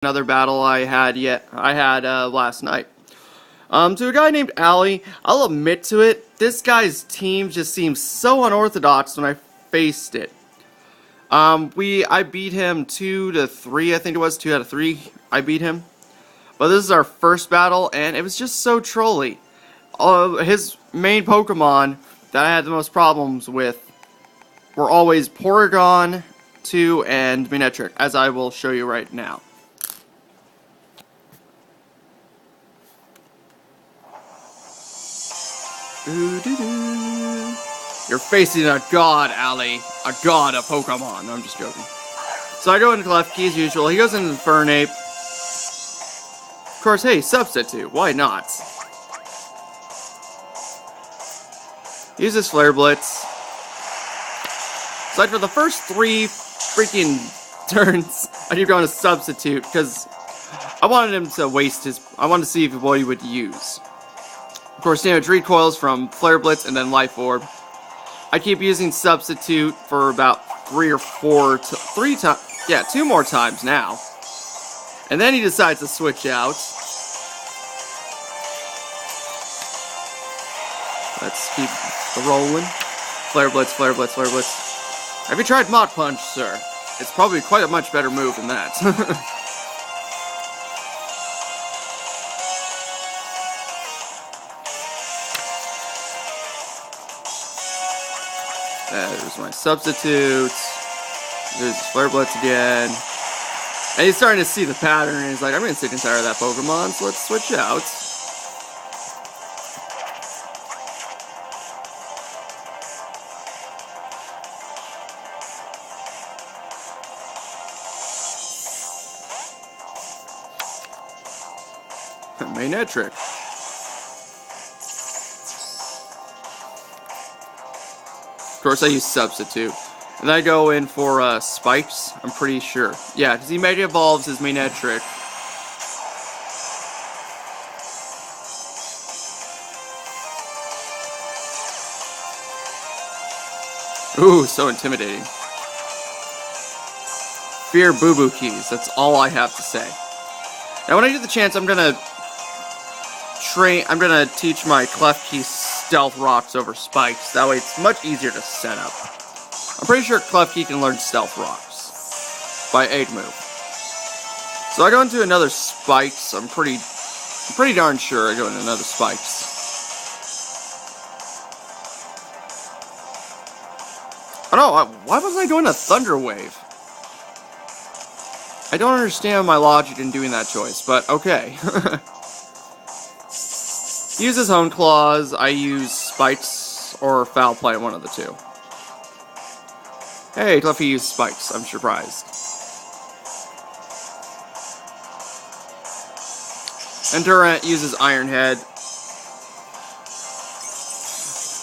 Another battle I had last night. To a guy named Ali, I'll admit to it, this guy's team just seems so unorthodox when I faced it. I beat him 2-3, I think it was, 2 out of 3, I beat him. But this is our first battle, and it was just so trolly. His main Pokemon that I had the most problems with were always Porygon 2 and Manectric, as I will show you right now. You're facing a god, Ali. A god of Pokemon. No, I'm just joking. So I go into Klefki as usual. He goes into Infernape. Of course, hey, Substitute. Why not? Uses Flare Blitz. So for the first 3 freaking turns, I keep going to Substitute because I wanted him to waste his... I wanted to see what he would use. Of course, damage recoils from Flare Blitz and then Life Orb. I keep using Substitute for about 3 or 4, 3 times, yeah, 2 more times now. And then he decides to switch out. Let's keep rolling. Flare Blitz, Flare Blitz, Flare Blitz. Have you tried Mach Punch, sir? It's probably quite a much better move than that. There's my Substitute. There's Flare Blitz again. And he's starting to see the pattern, and he's like, I'm getting sick and tired of that Pokemon, so let's switch out. Manectric. Of course, I use Substitute. And I go in for Spikes, I'm pretty sure. Yeah, because he Mega Evolves his Manectric. Ooh, so intimidating. Fear Boo Boo Keys, that's all I have to say. Now, when I get the chance, I'm gonna teach my Klefki Stealth Rocks over Spikes. That way it's much easier to set up. I'm pretty sure Klefki can learn Stealth Rocks by 8 move. So I go into another Spikes. I'm pretty darn sure I go into another Spikes. Oh no, why wasn't I going to Thunder Wave? I don't understand my logic in doing that choice, but okay. He uses Hone Claws, I use Spikes or Foul Play, one of the two. Hey, Klefki used Spikes, I'm surprised. And Durant uses Iron Head.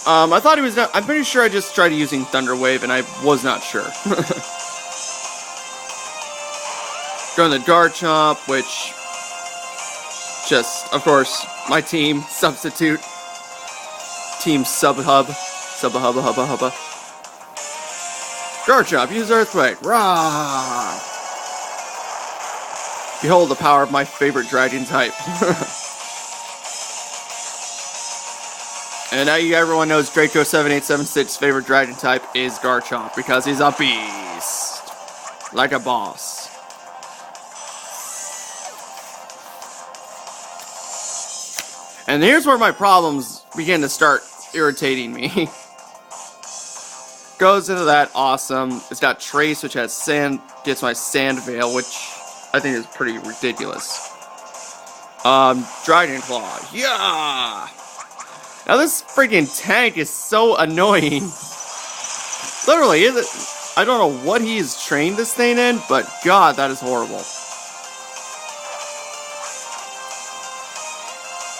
I thought he was not... I'm pretty sure I just tried using Thunder Wave and I was not sure. Going to Garchomp, which... just, of course, my team, Substitute. Team Sub-Hub. Sub-Hubba-Hubba-Hubba. Garchomp, use Earthquake. Rah! Behold the power of my favorite dragon type. And now everyone knows Draco7876's favorite dragon type is Garchomp because he's a beast. Like a boss. And here's where my problems begin to start irritating me. Goes into that, awesome. It's got Trace, which has sand, gets my Sand Veil, which I think is pretty ridiculous. Dragon Claw, yeah! Now this freaking tank is so annoying. Literally, I don't know what he's trained this thing in, but god, that is horrible.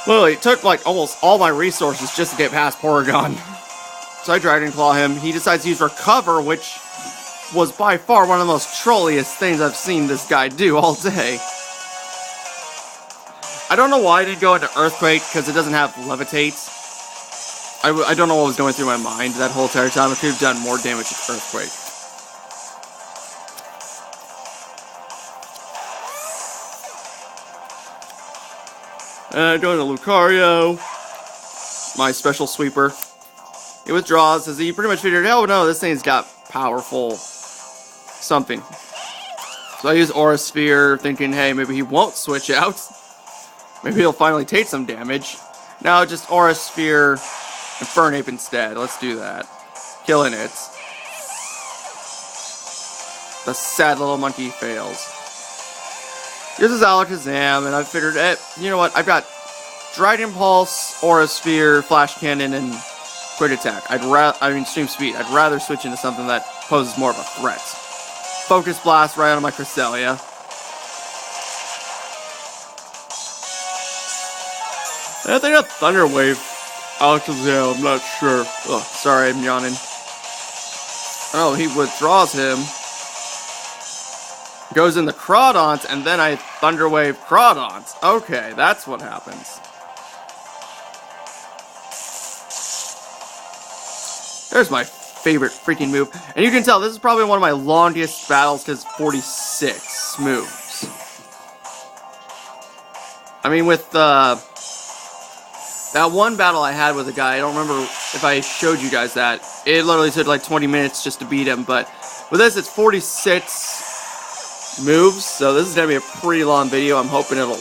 Literally, it took like almost all my resources just to get past Porygon. So I Dragon Claw him. He decides to use Recover, which was by far one of the most trolliest things I've seen this guy do all day. I don't know why I didn't go into Earthquake, because it doesn't have Levitate. I don't know what was going through my mind that whole entire time. I could have done more damage with Earthquake. And I join the Lucario, my special sweeper. He withdraws as he pretty much figured, oh no, this thing's got powerful something. So I use Aura Sphere, thinking, hey, maybe he won't switch out. Maybe he'll finally take some damage. Now just Aura Sphere and Fernape instead. Let's do that. Killing it. The sad little monkey fails. Uses Alakazam, and I figured, you know what? I've got Dragon Pulse, Aura Sphere, Flash Cannon, and Quick Attack. Stream Speed. I'd rather switch into something that poses more of a threat. Focus Blast right on my Cresselia. And I think a Thunder Wave. Alakazam, I'm not sure. Oh, sorry, I'm yawning. Oh, he withdraws him. Goes in the Crawdont, and then I Thunder Wave Crawdont. Okay, that's what happens. There's my favorite freaking move. And you can tell, this is probably one of my longest battles, because 46 moves. I mean, with that one battle I had with a guy, I don't remember if I showed you guys that. It literally took like 20 minutes just to beat him, but with this, it's 46 moves, so this is going to be a pretty long video. I'm hoping it'll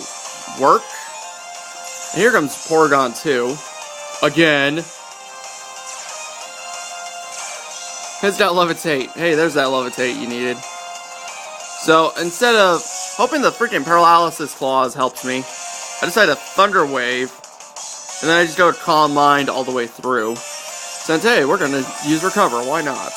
work. And here comes Porygon 2. Again. It's got Levitate. Hey, there's that Levitate you needed. So, instead of hoping the freaking Paralysis Clause helps me, I decided to Thunder Wave, and then I just go to Calm Mind all the way through. Since, hey, we're going to use Recover, why not?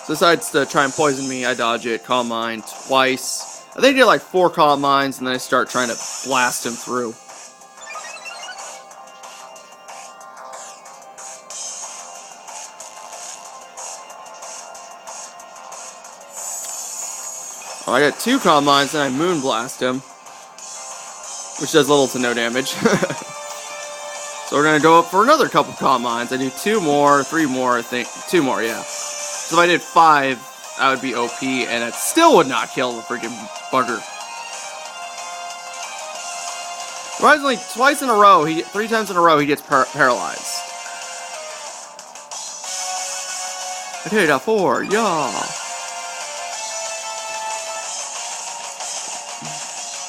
So decides to try and poison me, I dodge it, Calm Mind twice. I think I did like 4 Calm Minds, and then I start trying to blast him through. Oh, I got 2 Calm Minds, then I Moonblast him, which does little to no damage. So we're going to go up for another couple Calm Minds. I do 2 more, 3 more, I think. 2 more, yeah. So if I did 5, that would be OP, and it still would not kill the freaking bugger. Surprisingly, 3 times in a row, he gets paralyzed. Okay, now 4, yeah.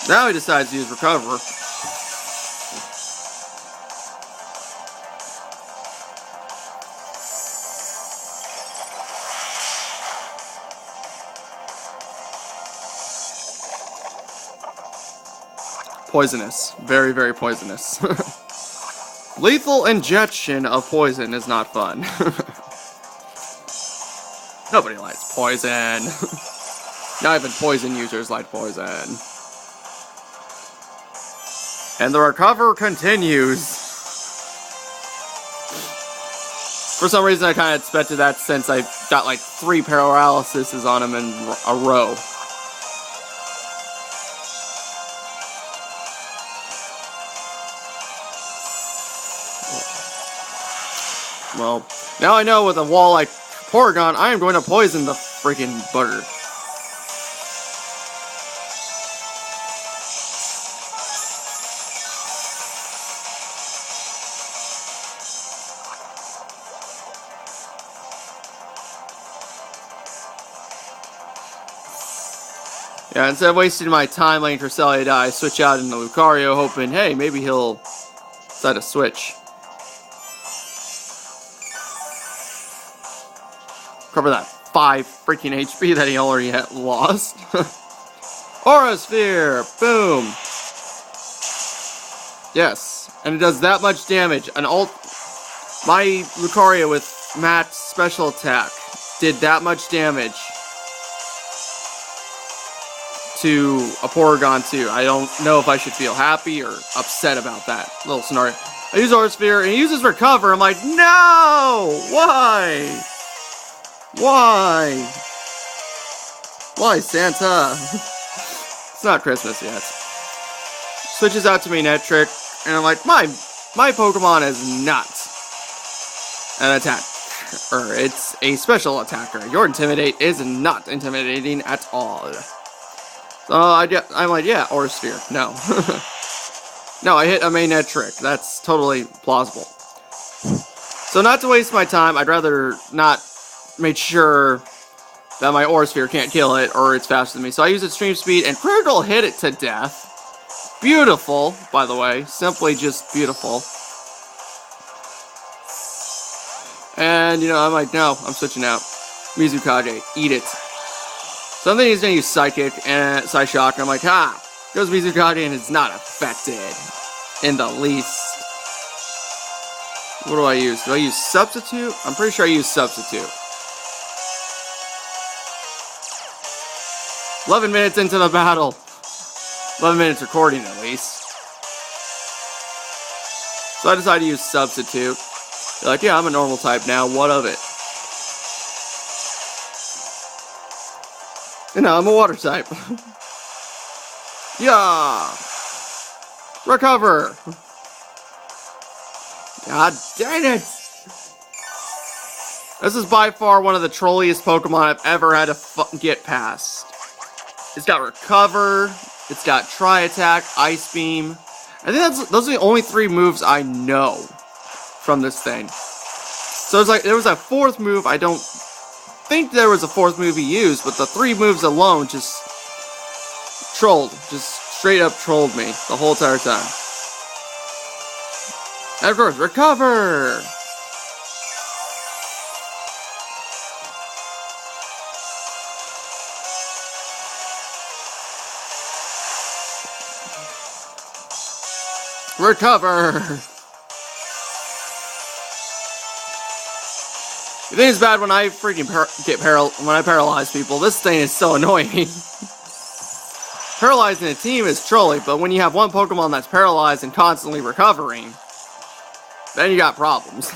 Now he decides to use Recover. Poisonous. Very, very poisonous. Lethal injection of poison is not fun. Nobody likes poison. Not even poison users like poison. And the recover continues. For some reason, I kind of expected that since I got like 3 paralyses on him in a row. Well, now I know with a wall like Porygon, I am going to poison the freaking bugger. Yeah, instead of wasting my time letting Cresselia die, I switch out into Lucario, hoping, hey, maybe he'll decide to switch. Cover that 5 freaking HP that he already had lost. Aura Sphere! Boom! Yes, and it does that much damage. My Lucario with Matt's special attack did that much damage to a Porygon 2. I don't know if I should feel happy or upset about that little scenario. I use Aura Sphere, and he uses Recover. I'm like, no! Why? Why? Why, Santa? It's not Christmas yet. Switches out to Manectric, and I'm like, my my Pokemon is not an attack, or it's a special attacker. Your Intimidate is not intimidating at all. So I'm like, yeah, Aura Sphere. No. No, I hit a main net trick. That's totally plausible. So not to waste my time, I'd rather not make sure that my Aura Sphere can't kill it, or it's faster than me. So I use Extreme Speed, and Critical hit it to death. Beautiful, by the way. Simply just beautiful. And, you know, I'm like, no, I'm switching out. Mizukage, eat it. So I'm thinking he's going to use Psychic and Psyshock, and I'm like, ha! Goes Mizukage, and it's not affected. In the least. What do I use? Do I use Substitute? I'm pretty sure I use Substitute. 11 minutes into the battle. 11 minutes recording, at least. So I decided to use Substitute. They're like, yeah, I'm a normal type now. What of it? And now I'm a water type. Yeah! Recover! God dang it! This is by far one of the trolliest Pokemon I've ever had to get past. It's got Recover, it's got Tri-Attack, Ice Beam. I think those are the only 3 moves I know from this thing. So it's like, there was a 4th move, I don't think there was a 4th move he used, but the 3 moves alone just trolled. Just straight up trolled me the whole entire time. And of course, Recover! Recover! You think it's bad when I freaking when I paralyze people? This thing is so annoying. Paralyzing a team is trolly, but when you have one Pokemon that's paralyzed and constantly recovering, then you got problems.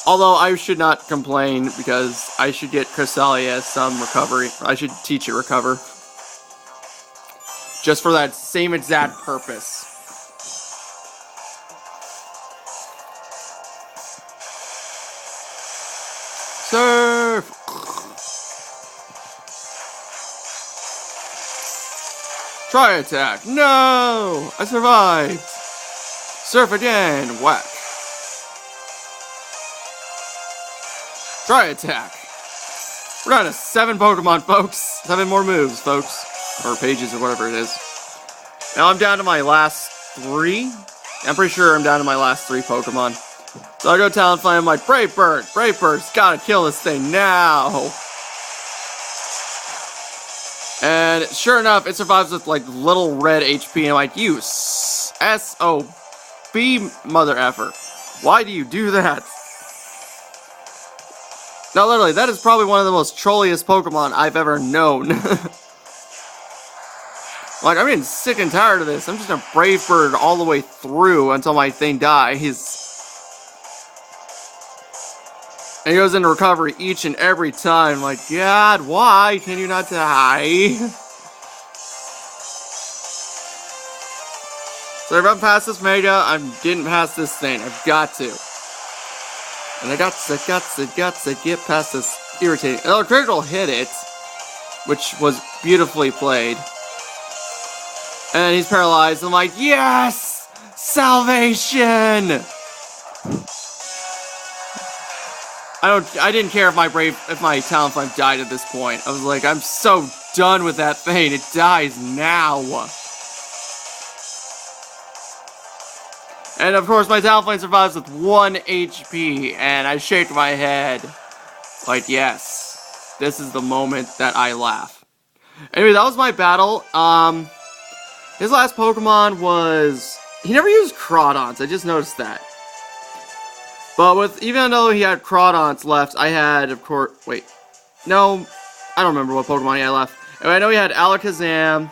Although I should not complain, because I should get Cresselia some recovery. I should teach it Recover. Just for that same exact purpose. Surf! Tri-Attack! No! I survived! Surf again! Whack! Tri-Attack! We're down to 7 Pokemon, folks! 7 more moves, folks. Or pages, or whatever it is. Now I'm down to my last 3? I'm pretty sure I'm down to my last 3 Pokemon. So I go Talonflame, I'm like, Brave Bird! Brave Bird's gotta kill this thing now! And sure enough, it survives with like little red HP, and I'm like, you S.O.B. mother effer. Why do you do that? No, literally, that is probably one of the most trolliest Pokemon I've ever known. Like, I'm getting sick and tired of this. I'm just a Brave Bird all the way through until my thing dies. And he goes into recovery each and every time. Like, God, why can you not die? So if I'm past this Mega, I'm getting past this thing. I've got to. And I got to get past this irritating. Oh, Critical hit it, which was beautifully played. And he's paralyzed. I'm like, yes! Salvation! I didn't care if my Talonflame died at this point. I was like, I'm so done with that thing. It dies now. And of course, my Talonflame survives with 1 HP, and I shake my head. Like, yes, this is the moment that I laugh. Anyway, that was my battle. His last Pokemon was... He never used Crawdons, I just noticed that. But even though he had Crawdons left, I had, of course... Wait. No, I don't remember what Pokemon he had left. Anyway, I know he had Alakazam,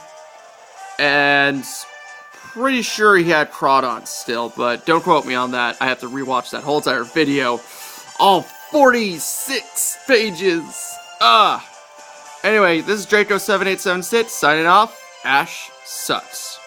and... pretty sure he had Crawdons still, but don't quote me on that. I have to rewatch that whole entire video. All 46 pages! Anyway, this is Draco7876 signing off. Ash sucks.